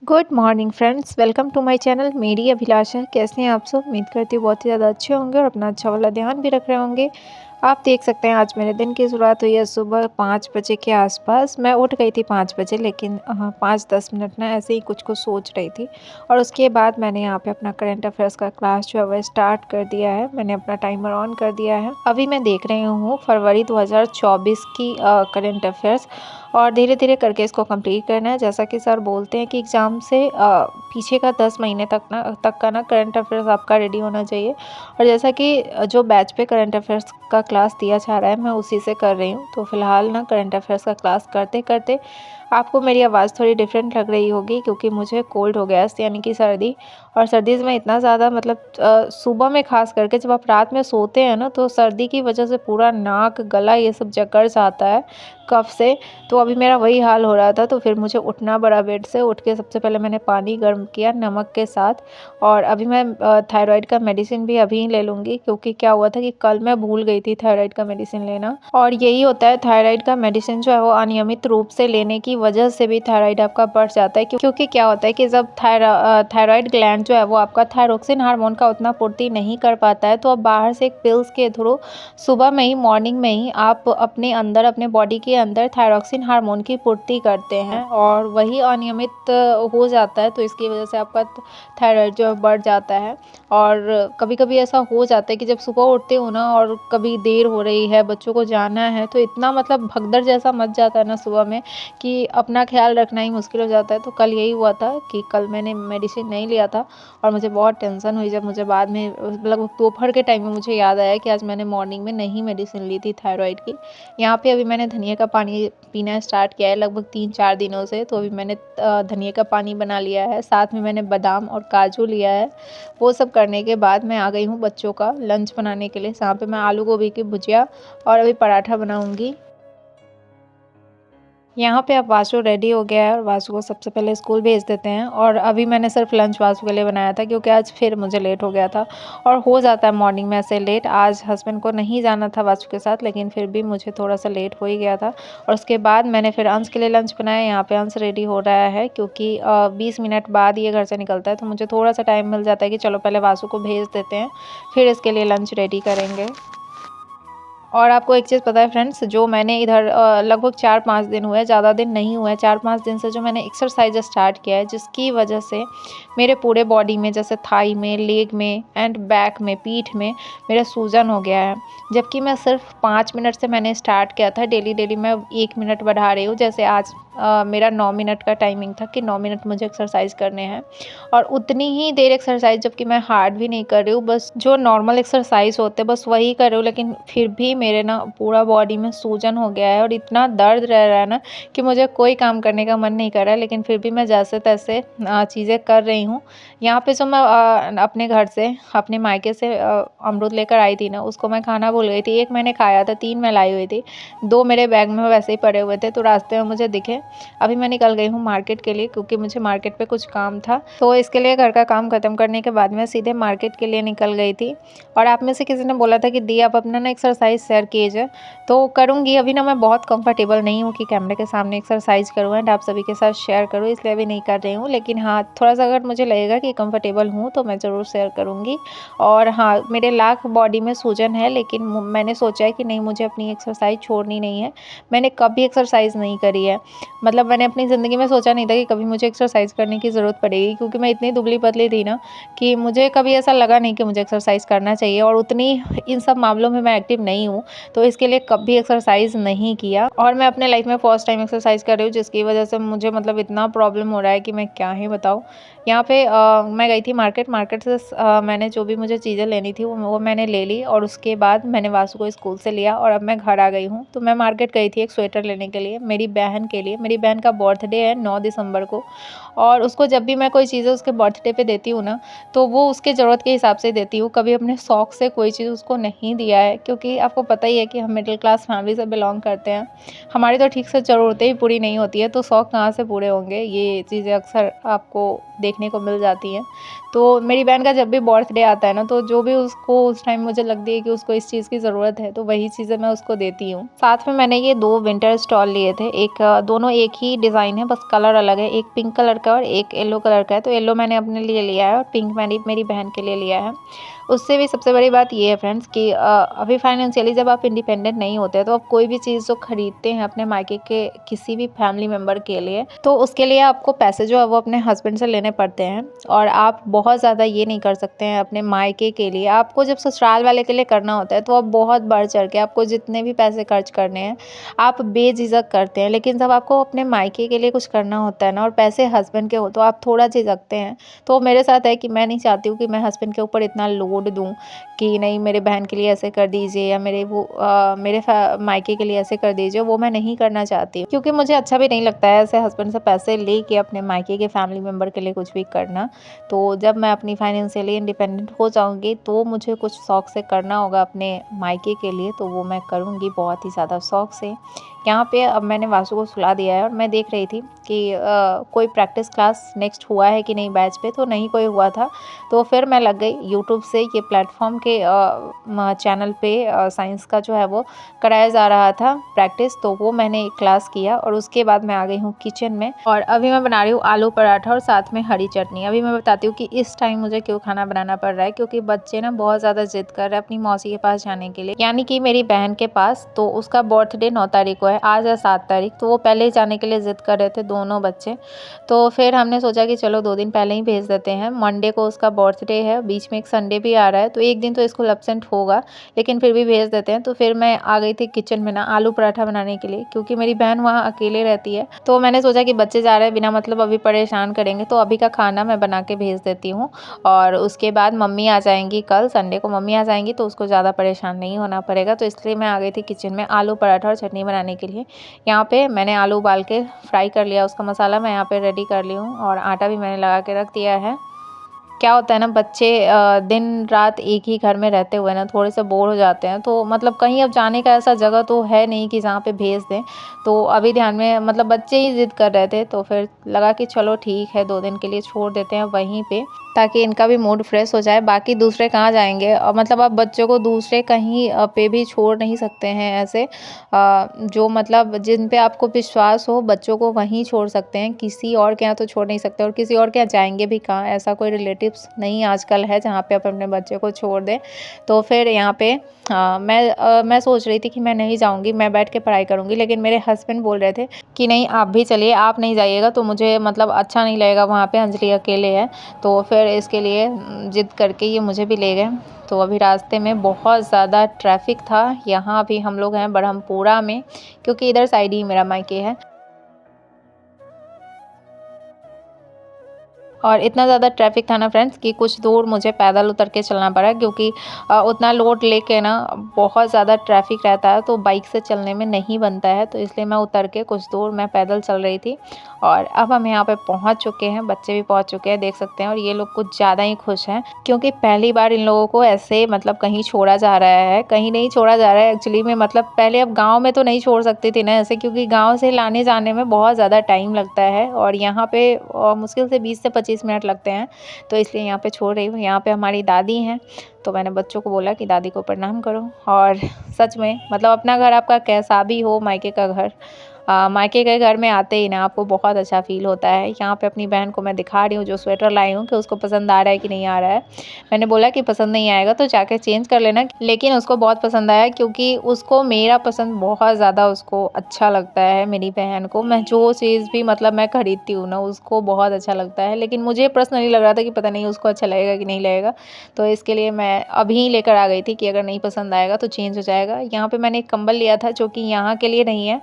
Good morning friends, welcome to my channel. मेरी अभिलाषा। कैसे हैं आप सब? उम्मीद करती हूँ बहुत ही ज़्यादा अच्छे होंगे और अपना अच्छा वाला ध्यान भी रख रहे होंगे। आप देख सकते हैं आज मेरे दिन की शुरुआत हुई है सुबह 5 बजे के आसपास। मैं उठ गई थी 5 बजे, लेकिन 5-10 मिनट ना ऐसे ही कुछ कुछ सोच रही थी। और उसके बाद मैंने यहाँ पे अपना करंट अफेयर्स का क्लास जो है वह स्टार्ट कर दिया है। मैंने अपना टाइमर ऑन कर दिया है। अभी मैं देख रही हूँ फरवरी 2024 की करंट अफेयर्स, और धीरे धीरे करके इसको कंप्लीट करना है। जैसा कि सर बोलते हैं कि एग्ज़ाम से पीछे का 10 महीने तक का ना करंट अफेयर्स आपका रेडी होना चाहिए। और जैसा कि जो बैच पे करंट अफेयर्स का क्लास दिया जा रहा है, मैं उसी से कर रही हूँ। तो फिलहाल ना करंट अफेयर्स का क्लास करते करते आपको मेरी आवाज़ थोड़ी डिफरेंट लग रही होगी, क्योंकि मुझे कोल्ड हो गया है, यानी कि सर्दी। और सर्दी में इतना ज़्यादा मतलब सुबह में ख़ास करके जब आप रात में सोते हैं ना, तो सर्दी की वजह से पूरा नाक गला ये सब जकड़ सा आता है कफ से। तो अभी मेरा वही हाल हो रहा था। तो फिर मुझे उठना पड़ा बेड से। उठ के सबसे पहले मैंने पानी गर्म किया नमक के साथ, और अभी मैं थायराइड का मेडिसिन भी अभी ले लूँगी, क्योंकि क्या हुआ था कि कल मैं भूल गई थी थायराइड का मेडिसिन लेना। और यही होता है, थायराइड का मेडिसिन जो है वो अनियमित रूप से लेने की वजह से भी थायराइड आपका बढ़ जाता है। क्योंकि क्या होता है कि जब थायराइड ग्लैंड जो है वो आपका थायरोक्सिन हार्मोन का उतना पूर्ति नहीं कर पाता है, तो अब बाहर से एक पिल्स के थ्रू सुबह में ही, मॉर्निंग में ही आप अपने अंदर, अपने बॉडी के अंदर थायरोक्सिन हार्मोन की पूर्ति करते हैं, और वही अनियमित हो जाता है। तो इसकी वजह से आपका थायराइड जो है बढ़ जाता है। और कभी कभी ऐसा हो जाता है कि जब सुबह उठते हो ना, और कभी देर हो रही है, बच्चों को जाना है, तो इतना मतलब भगदड़ जैसा मच जाता है ना सुबह में, कि अपना ख्याल रखना ही मुश्किल हो जाता है। तो कल यही हुआ था कि कल मैंने मेडिसिन नहीं लिया था, और मुझे बहुत टेंशन हुई जब मुझे बाद में लगभग दोपहर के टाइम में मुझे याद आया कि आज मैंने मॉर्निंग में नहीं मेडिसिन ली थी थायराइड की। यहाँ पे अभी मैंने धनिया का पानी पीना स्टार्ट किया है लगभग 3-4 दिनों से। तो अभी मैंने धनिया का पानी बना लिया है, साथ में मैंने बादाम और काजू लिया है। वो सब करने के बाद मैं आ गई हूँ बच्चों का लंच बनाने के लिए। यहाँ पे मैं आलू गोभी की भुजिया और अभी पराठा बनाऊँगी। यहाँ पे अब वासु रेडी हो गया है, और वासु को सबसे पहले स्कूल भेज देते हैं। और अभी मैंने सिर्फ लंच वासु के लिए बनाया था, क्योंकि आज फिर मुझे लेट हो गया था, और हो जाता है मॉर्निंग में ऐसे लेट। आज हस्बैंड को नहीं जाना था वासु के साथ, लेकिन फिर भी मुझे थोड़ा सा लेट हो ही गया था। और उसके बाद मैंने फिर अंश के लिए लंच बनाया। यहाँ पे अंश रेडी हो रहा है, क्योंकि 20 मिनट बाद ये घर से निकलता है, तो मुझे थोड़ा सा टाइम मिल जाता है कि चलो पहले वासु को भेज देते हैं, फिर इसके लिए लंच रेडी करेंगे। और आपको एक चीज़ पता है फ्रेंड्स, जो मैंने इधर लगभग 4-5 दिन हुए, ज़्यादा दिन नहीं हुए, 4-5 दिन से जो मैंने एक्सरसाइज स्टार्ट किया है, जिसकी वजह से मेरे पूरे बॉडी में, जैसे थाई में, लेग में एंड बैक में, पीठ में मेरा सूजन हो गया है। जबकि मैं सिर्फ 5 मिनट से मैंने स्टार्ट किया था। डेली डेली मैं 1 मिनट बढ़ा रही हूँ। जैसे आज मेरा 9 मिनट का टाइमिंग था कि 9 मिनट मुझे एक्सरसाइज करने हैं, और उतनी ही देर एक्सरसाइज, जबकि मैं हार्ड भी नहीं कर रही हूँ, बस जो नॉर्मल एक्सरसाइज होते हैं बस वही कर रही हूँ। लेकिन फिर भी मेरे ना पूरा बॉडी में सूजन हो गया है, और इतना दर्द रह रहा है ना कि मुझे कोई काम करने का मन नहीं कर रहा है। लेकिन फिर भी मैं जैसे तैसे चीज़ें कर रही हूँ। यहाँ पे जो मैं अपने घर से, अपने मायके से अमरूद लेकर आई थी ना, उसको मैं खाना भूल गई थी। 1 मैंने खाया था, 3 मैं लाई हुई थी, 2 मेरे बैग में वैसे ही पड़े हुए थे, तो रास्ते में मुझे दिखे। अभी मैं निकल गई हूँ मार्केट के लिए, क्योंकि मुझे मार्केट पे कुछ काम था। तो इसके लिए घर का काम खत्म करने के बाद मैं सीधे मार्केट के लिए निकल गई थी। और आप में से किसी ने बोला था कि दी आप अपना ना एक्सरसाइज शेयर कीजिए, तो करूँगी। अभी ना मैं बहुत कंफर्टेबल नहीं हूँ कि कैमरे के सामने एक्सरसाइज करूँ एंड आप सभी के साथ शेयर करूँ, इसलिए अभी नहीं कर रही हूँ। लेकिन हाँ, थोड़ा सा अगर मुझे लगेगा कि कंफर्टेबल हूँ तो मैं ज़रूर शेयर करूँगी। और हाँ, मेरे लाख बॉडी में सूजन है, लेकिन मैंने सोचा है कि नहीं, मुझे अपनी एक्सरसाइज छोड़नी नहीं है। मैंने कभी एक्सरसाइज नहीं करी है, मतलब मैंने अपनी ज़िंदगी में सोचा नहीं था कि कभी मुझे एक्सरसाइज करने की ज़रूरत पड़ेगी, क्योंकि मैं इतनी दुबली पतली थी ना कि मुझे कभी ऐसा लगा नहीं कि मुझे एक्सरसाइज करना चाहिए। और उतनी इन सब मामलों में मैं एक्टिव नहीं हूँ, तो इसके लिए कभी एक्सरसाइज नहीं किया। और मैं अपने लाइफ में फर्स्ट टाइम एक्सरसाइज कर रही हूँ, जिसकी वजह से मुझे मतलब इतना प्रॉब्लम हो रहा है कि मैं क्या ही बताऊँ। यहाँ पे मैं गई थी मार्केट से मैंने जो भी मुझे चीज़ें लेनी थी वो मैंने ले ली, और उसके बाद मैंने वासु को स्कूल से लिया, और अब मैं घर आ गई हूँ। तो मैं मार्केट गई थी एक स्वेटर लेने के लिए, मेरी बहन के लिए। मेरी बहन का बर्थडे है 9 दिसंबर को, और उसको जब भी मैं कोई चीज़ें उसके बर्थडे पे देती हूँ ना, तो वो उसके ज़रूरत के हिसाब से देती हूँ। कभी अपने शौक से कोई चीज़ उसको नहीं दिया है, क्योंकि आपको पता ही है कि हम मिडिल क्लास फैमिली से बिलोंग करते हैं। हमारी तो ठीक से ज़रूरतें ही पूरी नहीं होती है, तो शौक कहाँ से पूरे होंगे, ये चीज़ें अक्सर आपको देखने को मिल जाती हैं। तो मेरी बहन का जब भी बर्थडे आता है ना, तो जो भी उसको उस टाइम मुझे लगती है कि उसको इस चीज़ की ज़रूरत है, तो वही चीज़ें मैं उसको देती हूँ। साथ में मैंने ये 2 विंटर स्टॉल लिए थे। एक दोनों एक ही डिज़ाइन है, बस कलर अलग है। एक पिंक कलर का और एक येलो कलर का है। तो येलो मैंने अपने लिए लिया है और पिंक मैंने मेरी बहन के लिए लिया है। उससे भी सबसे बड़ी बात ये है फ्रेंड्स कि अभी फाइनेंशियली जब आप इंडिपेंडेंट नहीं होते, तो आप कोई भी चीज़ जो खरीदते हैं अपने मायके के किसी भी फैमिली मेंबर के लिए, तो उसके लिए आपको पैसे जो है वो अपने हस्बैंड से लेने पड़ते हैं। और आप बहुत ज़्यादा ये नहीं कर सकते हैं अपने मायके के लिए। आपको जब ससुराल वाले के लिए करना होता है, तो आप बहुत बढ़ चढ़ के आपको जितने भी पैसे खर्च करने हैं, आप बेझिझक करते हैं। लेकिन जब आपको अपने मायके के लिए कुछ करना होता है ना, और पैसे हस्बैंड के हो, तो आप थोड़ा झिझकते हैं। तो मेरे साथ है कि मैं नहीं चाहती हूँ कि मैं हस्बैंड के ऊपर इतना लोड दूँ कि नहीं, मेरे बहन के लिए ऐसे कर दीजिए, या मेरे मायके के लिए ऐसे कर दीजिए। वो मैं नहीं करना चाहती हूँ, क्योंकि मुझे अच्छा भी नहीं लगता है ऐसे हस्बैंड से पैसे लेके अपने मायके के फैमिली मेंबर के लिए कुछ भी करना। तो जब मैं अपनी फाइनेंशियली इंडिपेंडेंट हो जाऊँगी, तो मुझे कुछ शौक से करना होगा अपने मायके के लिए, तो वो मैं करूँगी बहुत ही ज़्यादा शौक से। यहाँ पे अब मैंने वासु को सुला दिया है, और मैं देख रही थी कि कोई प्रैक्टिस क्लास नेक्स्ट हुआ है कि नहीं बैच पे, तो नहीं कोई हुआ था। तो फिर मैं लग गई यूट्यूब से, ये प्लेटफॉर्म के चैनल पे साइंस का जो है वो कराया जा रहा था प्रैक्टिस, तो वो मैंने एक क्लास किया। और उसके बाद मैं आ गई हूँ किचन में, और अभी मैं बना रही हूँ आलू पराठा और साथ में हरी चटनी। अभी मैं बताती हूँ कि इस टाइम मुझे क्यों खाना बनाना पड़ रहा है, क्योंकि बच्चे ना बहुत ज़्यादा जिद कर रहे हैं अपनी मौसी के पास जाने के लिए, यानी कि मेरी बहन के पास। तो उसका बर्थडे 9 तारीख को है, आज है 7 तारीख, तो वो पहले ही जाने के लिए जिद कर रहे थे दोनों बच्चे। तो फिर हमने सोचा कि चलो 2 दिन पहले ही भेज देते हैं। मंडे को उसका बर्थडे है, बीच में एक संडे भी आ रहा है, तो एक दिन तो स्कूल एब्सेंट होगा, लेकिन फिर भी भेज देते हैं। तो फिर मैं आ गई थी किचन में ना आलू पराठा बनाने के लिए, क्योंकि मेरी बहन वहाँ अकेले रहती है। तो मैंने सोचा कि बच्चे जा रहे हैं, बिना मतलब अभी परेशान करेंगे, तो अभी का खाना मैं बना के भेज देती हूँ। और उसके बाद मम्मी आ जाएंगी, कल संडे को मम्मी आ जाएंगी, तो उसको ज़्यादा परेशान नहीं होना पड़ेगा। तो इसलिए मैं आ गई थी किचन में आलू पराठा और चटनी बनाने के लिए। यहाँ पे मैंने आलू उबाल के फ्राई कर लिया, उसका मसाला मैं यहाँ पे रेडी कर ली हूँ, और आटा भी मैंने लगा के रख दिया है। क्या होता है ना, बच्चे दिन रात एक ही घर में रहते हुए ना थोड़े से बोर हो जाते हैं। तो मतलब कहीं अब जाने का ऐसा जगह तो है नहीं कि जहाँ पे भेज दें। तो अभी ध्यान में मतलब बच्चे ही ज़िद कर रहे थे, तो फिर लगा कि चलो ठीक है, 2 दिन के लिए छोड़ देते हैं वहीं पे, ताकि इनका भी मूड फ्रेश हो जाए। बाकी दूसरे कहाँ जाएंगे, और मतलब आप बच्चों को दूसरे कहीं पे भी छोड़ नहीं सकते हैं ऐसे। जो मतलब जिन पे आपको विश्वास हो, बच्चों को वहीं छोड़ सकते हैं, किसी और के यहाँ तो छोड़ नहीं सकते। और किसी और के यहाँ जाएंगे भी कहाँ, ऐसा कोई रिलेटिव्स नहीं आजकल है जहाँ पे आप अपने बच्चे को छोड़ दें। तो फिर यहाँ पे मैं सोच रही थी कि मैं नहीं जाऊँगी, मैं बैठ के पढ़ाई करूँगी, लेकिन मेरे हस्बैंड बोल रहे थे कि नहीं आप भी चलिए, आप नहीं जाइएगा तो मुझे मतलब अच्छा नहीं लगेगा वहाँ पे, अंजलि अकेले है। तो फिर इसके लिए ज़िद करके ये मुझे भी ले गए। तो अभी रास्ते में बहुत ज़्यादा ट्रैफिक था। यहाँ अभी हम लोग हैं ब्रह्मपुरा में, क्योंकि इधर साइड ही मेरा मायके है। और इतना ज़्यादा ट्रैफिक था ना फ्रेंड्स कि कुछ दूर मुझे पैदल उतर के चलना पड़ा, क्योंकि उतना लोड लेके ना बहुत ज़्यादा ट्रैफिक रहता है, तो बाइक से चलने में नहीं बनता है। तो इसलिए मैं उतर के कुछ दूर मैं पैदल चल रही थी। और अब हम यहाँ पे पहुँच चुके हैं, बच्चे भी पहुँच चुके हैं, देख सकते हैं। और ये लोग कुछ ज़्यादा ही खुश हैं, क्योंकि पहली बार इन लोगों को ऐसे मतलब कहीं छोड़ा जा रहा है। कहीं नहीं छोड़ा जा रहा है एक्चुअली में, मतलब पहले अब गाँव में तो नहीं छोड़ सकती थी ना ऐसे, क्योंकि गाँव से लाने जाने में बहुत ज़्यादा टाइम लगता है, और यहाँ पे मुश्किल से 20 से 25 मिनट लगते हैं। तो इसलिए यहाँ पे छोड़ रही हूँ। यहाँ पे हमारी दादी हैं, तो मैंने बच्चों को बोला कि दादी को प्रणाम करो। और सच में मतलब अपना घर आपका कैसा भी हो, मायके का घर, मायके के घर में आते ही ना आपको बहुत अच्छा फ़ील होता है। यहाँ पे अपनी बहन को मैं दिखा रही हूँ जो स्वेटर लाई हूँ, कि उसको पसंद आ रहा है कि नहीं आ रहा है। मैंने बोला कि पसंद नहीं आएगा तो जाके चेंज कर लेना, लेकिन उसको बहुत पसंद आया, क्योंकि उसको मेरा पसंद बहुत ज़्यादा उसको अच्छा लगता है। मेरी बहन को मैं जो चीज़ भी मतलब मैं खरीदती हूँ ना, उसको बहुत अच्छा लगता है। लेकिन मुझे पर्सनली लग रहा था कि पता नहीं उसको अच्छा लगेगा कि नहीं लगेगा, तो इसके लिए मैं अभी लेकर आ गई थी कि अगर नहीं पसंद आएगा तो चेंज हो जाएगा। यहाँ पे मैंने एक कंबल लिया था, जो कि यहाँ के लिए नहीं है,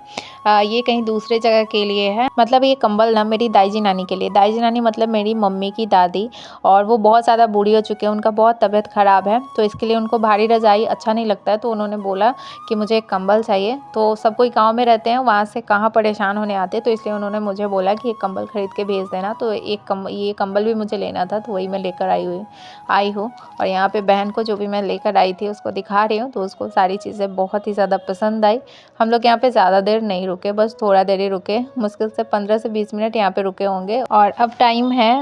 ये कहीं दूसरे जगह के लिए है। मतलब ये कंबल ना मेरी दाई जी नानी के लिए, दाई जी नानी मतलब मेरी मम्मी की दादी, और वो बहुत ज़्यादा बूढ़ी हो चुकी है, उनका बहुत तबीयत ख़राब है, तो इसके लिए उनको भारी रज़ाई अच्छा नहीं लगता है। तो उन्होंने बोला कि मुझे एक कंबल चाहिए। तो सब कोई गाँव में रहते हैं, वहाँ से कहाँ परेशान होने आते, तो इसलिए उन्होंने मुझे बोला कि एक कंबल ख़रीद के भेज देना। तो ये कंबल भी मुझे लेना था, तो वही मैं लेकर आई हूँ। और यहाँ पे बहन को जो भी मैं लेकर आई थी उसको दिखा रही हूँ, तो उसको सारी चीज़ें बहुत ही ज़्यादा पसंद आई। हम लोग यहाँ पे ज़्यादा देर नहीं रुके, बस थोड़ा देर ही रुके, मुश्किल से 15 से 20 मिनट यहाँ पे रुके होंगे। और अब टाइम है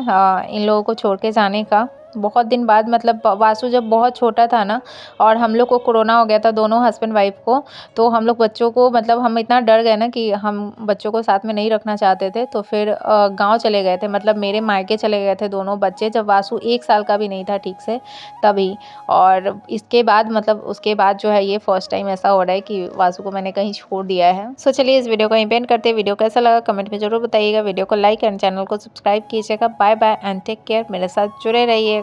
इन लोगों को छोड़ के जाने का। बहुत दिन बाद, मतलब वासु जब बहुत छोटा था ना, और हम लोग को कोरोना हो गया था, दोनों हस्बैंड वाइफ को, तो हम लोग बच्चों को, मतलब हम इतना डर गए ना कि हम बच्चों को साथ में नहीं रखना चाहते थे। तो फिर गांव चले गए थे, मतलब मेरे मायके चले गए थे दोनों बच्चे, जब वासु 1 साल का भी नहीं था ठीक से तभी। और इसके बाद, मतलब उसके बाद जो है, ये फर्स्ट टाइम ऐसा हो रहा है कि वासु को मैंने कहीं छोड़ दिया है। सो चलिए इस वीडियो को यहीं पे एंड करते हैं। वीडियो कैसा लगा कमेंट में जरूर बताइएगा। वीडियो को लाइक एंड चैनल को सब्सक्राइब कीजिएगा। Bye bye and take care. मेरे साथ जुड़े रहिएगा।